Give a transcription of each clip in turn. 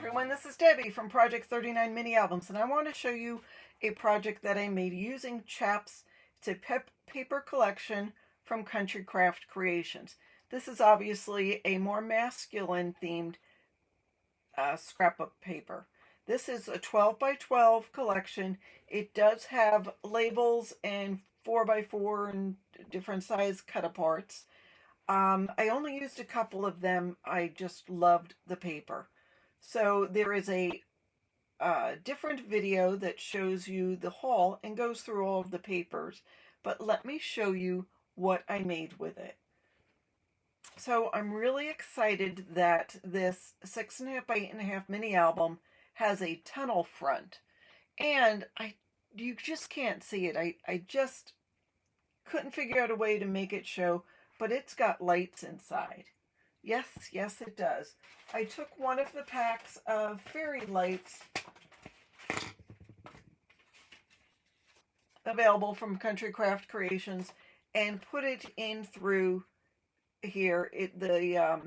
everyone, this is Debbie from Project 39 Mini Albums, and I want to show you a project that I made using Chaps. It's a paper collection from Country Craft Creations. This is obviously a more masculine themed scrapbook paper. This is a 12 by 12 collection. It does have labels and 4 by 4 and different size cut aparts. I only used a couple of them. I just loved the paper. So there is a different video that shows you the haul and goes through all of the papers. But let me show you what I made with it. So I'm really excited that this 6.5 by 8.5 mini album has a tunnel front. And you just can't see it. I just couldn't figure out a way to make it show, but it's got lights inside. Yes, it does. I took one of the packs of fairy lights available from Country Craft Creations and put it in through here. The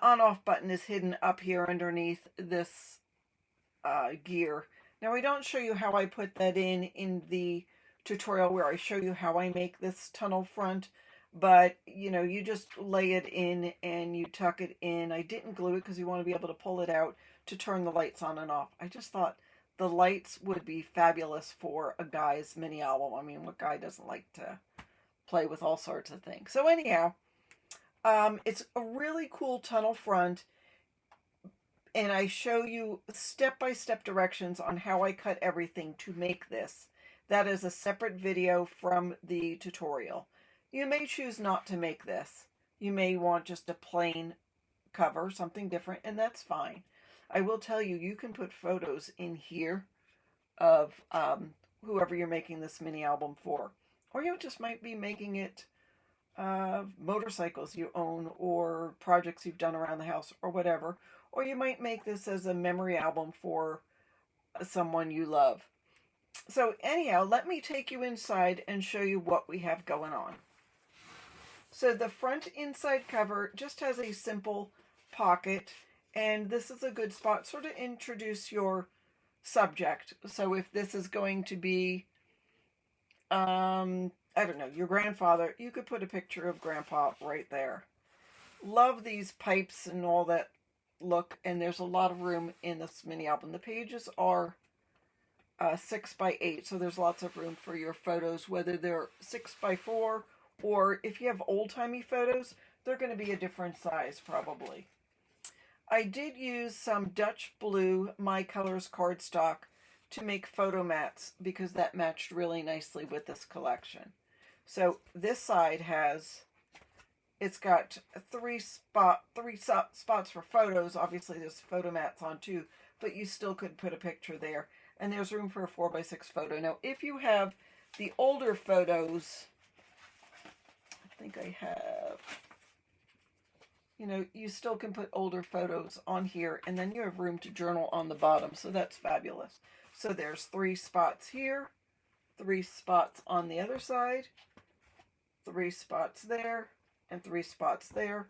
on-off button is hidden up here underneath this gear. Now, I don't show you how I put that in the tutorial where I show you how I make this tunnel front, but you just lay it in and you tuck it in. I didn't glue it because you want to be able to pull it out to turn the lights on and off. I just thought the lights would be fabulous for a guy's mini album. I mean, what guy doesn't like to play with all sorts of things? So anyhow, it's a really cool tunnel front, and I show you step-by-step directions on how I cut everything to make this. That is a separate video from the tutorial. You may choose not to make this. You may want just a plain cover, something different, and that's fine. I will tell you, you can put photos in here of whoever you're making this mini album for. Or you just might be making it motorcycles you own or projects you've done around the house or whatever. Or you might make this as a memory album for someone you love. So anyhow, let me take you inside and show you what we have going on. So the front inside cover just has a simple pocket, and this is a good spot sort of introduce your subject. So if this is going to be, I don't know, your grandfather, you could put a picture of Grandpa right there. Love these pipes and all that look, and there's a lot of room in this mini album. The pages are 6 by 8, so there's lots of room for your photos, whether they're 6 by 4 or if you have old-timey photos, they're going to be a different size probably. I did use some Dutch Blue My Colors cardstock to make photo mats because that matched really nicely with this collection. So this side it's got three spots for photos. Obviously there's photo mats on too, but you still could put a picture there. And there's room for a 4x6 photo. Now, if you have the older photos, I think I have, you still can put older photos on here, and then you have room to journal on the bottom, so that's fabulous. So there's 3 spots here, 3 spots on the other side, 3 spots there, and 3 spots there,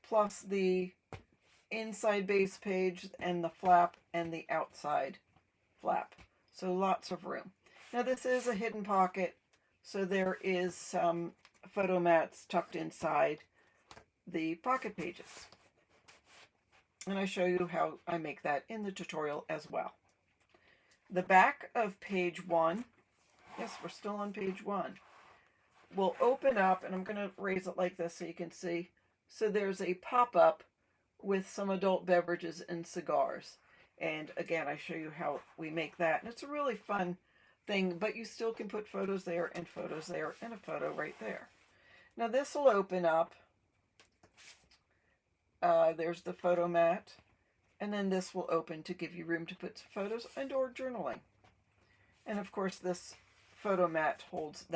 plus the inside base page and the flap and the outside flap. So lots of room. Now this is a hidden pocket, so there is some photo mats tucked inside the pocket pages. And I show you how I make that in the tutorial as well. The back of page 1, yes, we're still on page 1, will open up, and I'm going to raise it like this so you can see. So there's a pop-up with some adult beverages and cigars. And again, I show you how we make that. And it's a really fun thing, but you still can put photos there and photos there and a photo right there. Now this will open up. There's the photo mat. And then this will open to give you room to put photos and or journaling. And of course this photo mat holds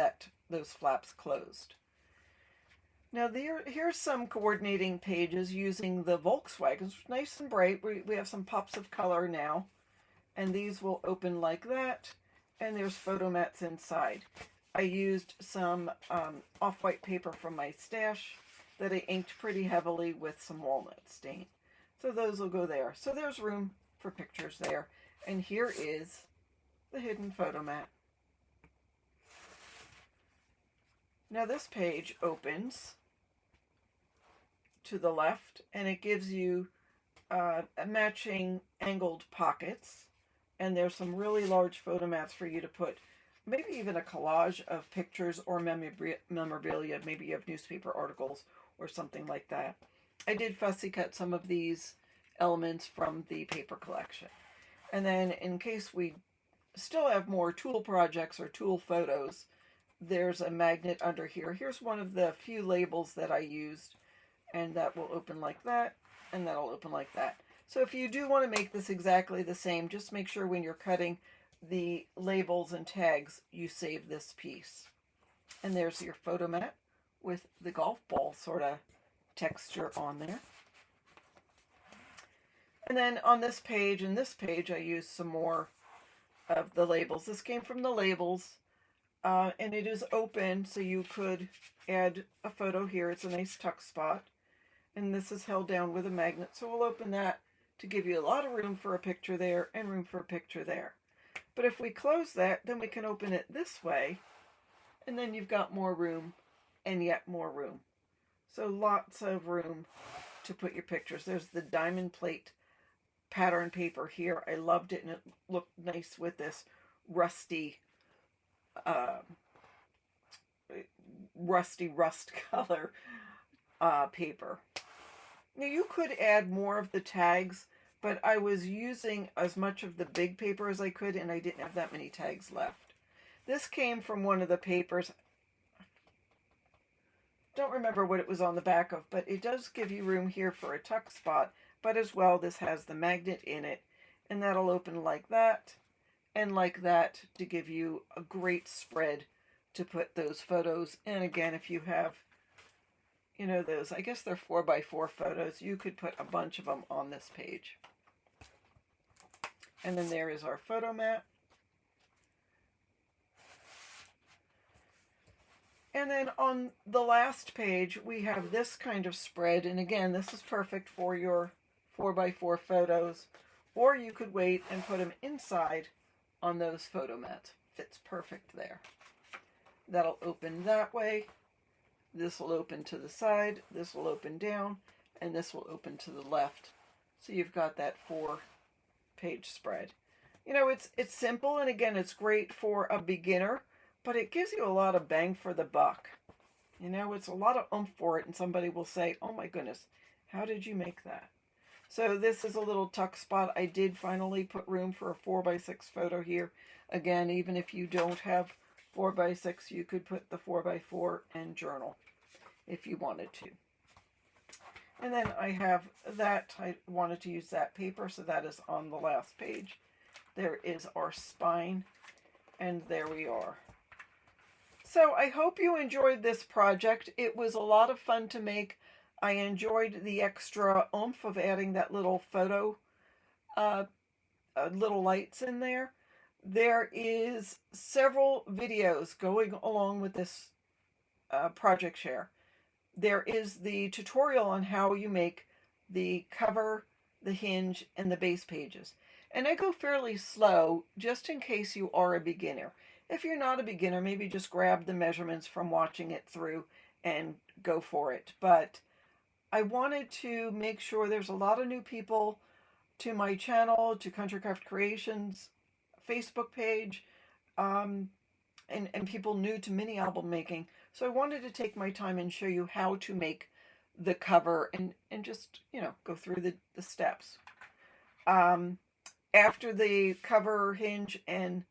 those flaps closed. Now here's some coordinating pages using the Volkswagens. Nice and bright. We have some pops of color now. And these will open like that. And there's photo mats inside. I used some off-white paper from my stash that I inked pretty heavily with some walnut stain. So those will go there. So there's room for pictures there. And here is the hidden photo mat. Now this page opens to the left, and it gives you matching angled pockets. And there's some really large photo mats for you to put maybe even a collage of pictures or memorabilia. Maybe you have newspaper articles or something like that. I did fussy cut some of these elements from the paper collection. And then in case we still have more tool projects or tool photos, there's a magnet under here. Here's one of the few labels that I used, and that will open like that, and that'll open like that. So if you do want to make this exactly the same, just make sure when you're cutting the labels and tags, you save this piece. And there's your photo mat with the golf ball sort of texture on there. And then on this page and this page, I used some more of the labels. This came from the labels, and it is open, so you could add a photo here. It's a nice tuck spot. And this is held down with a magnet, so we'll open that to give you a lot of room for a picture there and room for a picture there. But if we close that, then we can open it this way, and then you've got more room and yet more room. So lots of room to put your pictures. There's the diamond plate pattern paper here. I loved it, and it looked nice with this rusty rust color paper. Now you could add more of the tags, but I was using as much of the big paper as I could, and I didn't have that many tags left. This came from one of the papers. Don't remember what it was on the back of, but it does give you room here for a tuck spot, but as well this has the magnet in it, and that'll open like that and like that to give you a great spread to put those photos. And again, if you have, you know, those, I guess they're 4x4 photos, you could put a bunch of them on this page. And then there is our photo mat. And then on the last page, we have this kind of spread. And again, this is perfect for your 4x4 photos, or you could wait and put them inside on those photo mats. Fits perfect there. That'll open that way. This will open to the side. This will open down, and this will open to the left. So you've got that 4-page spread. You know, it's simple, and again, it's great for a beginner, but it gives you a lot of bang for the buck. You know, it's a lot of oomph for it, and somebody will say, oh my goodness, how did you make that? So this is a little tuck spot. I did finally put room for a 4x6 photo here. Again, even if you don't have 4x6, you could put the 4x4 and journal if you wanted to. And then I have that. I wanted to use that paper, so that is on the last page. There is our spine, and there we are. So I hope you enjoyed this project. It was a lot of fun to make. I enjoyed the extra oomph of adding that little photo, little lights in there. There is several videos going along with this project share. There is the tutorial on how you make the cover, the hinge, and the base pages. And I go fairly slow just in case you are a beginner. If you're not a beginner, maybe just grab the measurements from watching it through and go for it. But I wanted to make sure there's a lot of new people to my channel, to Country Craft Creations Facebook page, and people new to mini album making. So I wanted to take my time and show you how to make the cover and just, you know, go through the steps. After the cover, hinge, and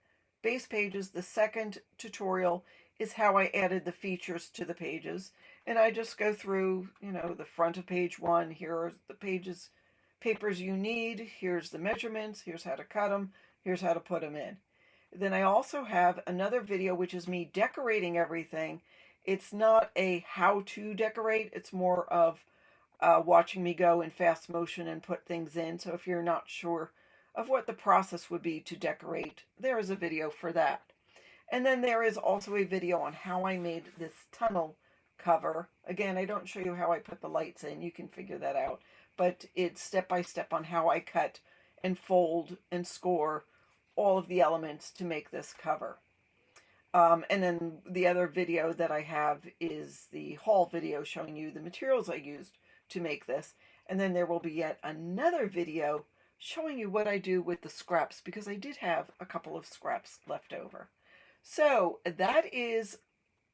base pages, the second tutorial is how I added the features to the pages. And I just go through, you know, the front of page 1. Here are the papers you need. Here's the measurements. Here's how to cut them. Here's how to put them in. Then I also have another video, which is me decorating everything. It's not a how to decorate. It's more of watching me go in fast motion and put things in. So if you're not sure of what the process would be to decorate, there is a video for that. And then there is also a video on how I made this tunnel cover. Again, I don't show you how I put the lights in. You can figure that out. But it's step by step on how I cut and fold and score all of the elements to make this cover. And then the other video that I have is the haul video showing you the materials I used to make this. And then there will be yet another video showing you what I do with the scraps, because I did have a couple of scraps left over. So that is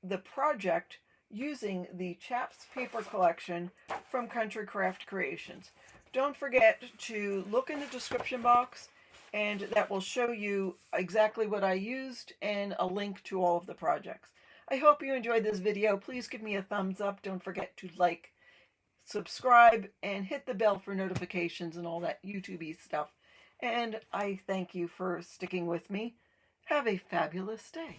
the project using the Chaps paper collection from Country Craft Creations. Don't forget to look in the description box, and that will show you exactly what I used and a link to all of the projects. I hope you enjoyed this video. Please give me a thumbs up. Don't forget to like, subscribe, and hit the bell for notifications and all that YouTube-y stuff. And I thank you for sticking with me. Have a fabulous day.